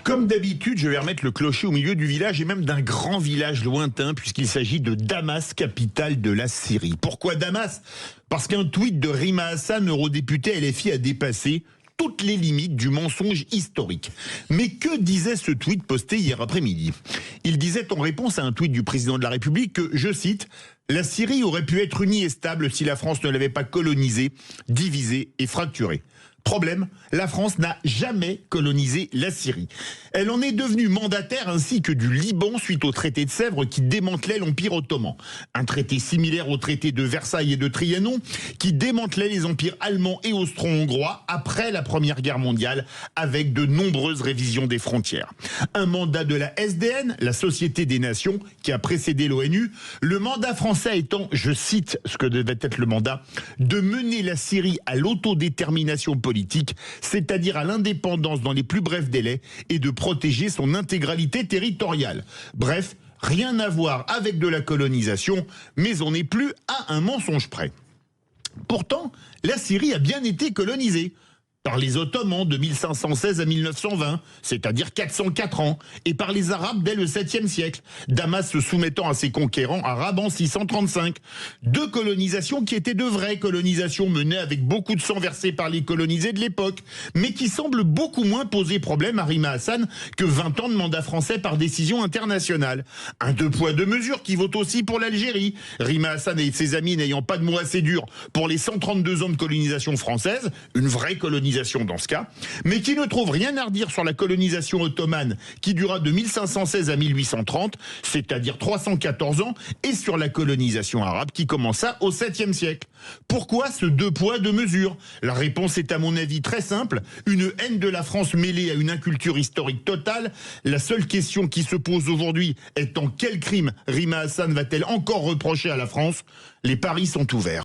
Comme d'habitude, je vais remettre le clocher au milieu du village et même d'un grand village lointain puisqu'il s'agit de Damas, capitale de la Syrie. Pourquoi Damas? Parce qu'un tweet de Rima Hassan, eurodéputé LFI, a dépassé toutes les limites du mensonge historique. Mais que disait ce tweet posté hier après-midi? Il disait en réponse à un tweet du président de la République que, je cite, « La Syrie aurait pu être unie et stable si la France ne l'avait pas colonisée, divisée et fracturée ». Problème, la France n'a jamais colonisé la Syrie. Elle en est devenue mandataire ainsi que du Liban suite au traité de Sèvres qui démantelait l'Empire ottoman. Un traité similaire au traité de Versailles et de Trianon qui démantelait les empires allemands et austro-hongrois après la Première Guerre mondiale avec de nombreuses révisions des frontières. Un mandat de la SDN, la Société des Nations, qui a précédé l'ONU, le mandat français étant, je cite ce que devait être le mandat, de mener la Syrie à l'autodétermination politique, c'est-à-dire à l'indépendance dans les plus brefs délais et de protéger son intégralité territoriale. Bref, rien à voir avec de la colonisation, mais on n'est plus à un mensonge près. Pourtant, la Syrie a bien été colonisée par les Ottomans de 1516 à 1920, c'est-à-dire 404 ans, et par les Arabes dès le 7e siècle, Damas se soumettant à ses conquérants arabes en 635. Deux colonisations qui étaient de vraies colonisations menées avec beaucoup de sang versé par les colonisés de l'époque, mais qui semblent beaucoup moins poser problème à Rima Hassan que 20 ans de mandat français par décision internationale. Un deux poids deux mesures qui vaut aussi pour l'Algérie. Rima Hassan et ses amis n'ayant pas de mots assez durs pour les 132 ans de colonisation française, une vraie colonisation dans ce cas, mais qui ne trouve rien à redire sur la colonisation ottomane qui dura de 1516 à 1830, c'est-à-dire 314 ans, et sur la colonisation arabe qui commença au 7e siècle. Pourquoi ce deux poids deux mesures? La réponse est à mon avis très simple, une haine de la France mêlée à une inculture historique totale. La seule question qui se pose aujourd'hui étant quel crime Rima Hassan va-t-elle encore reprocher à la France? Les paris sont ouverts.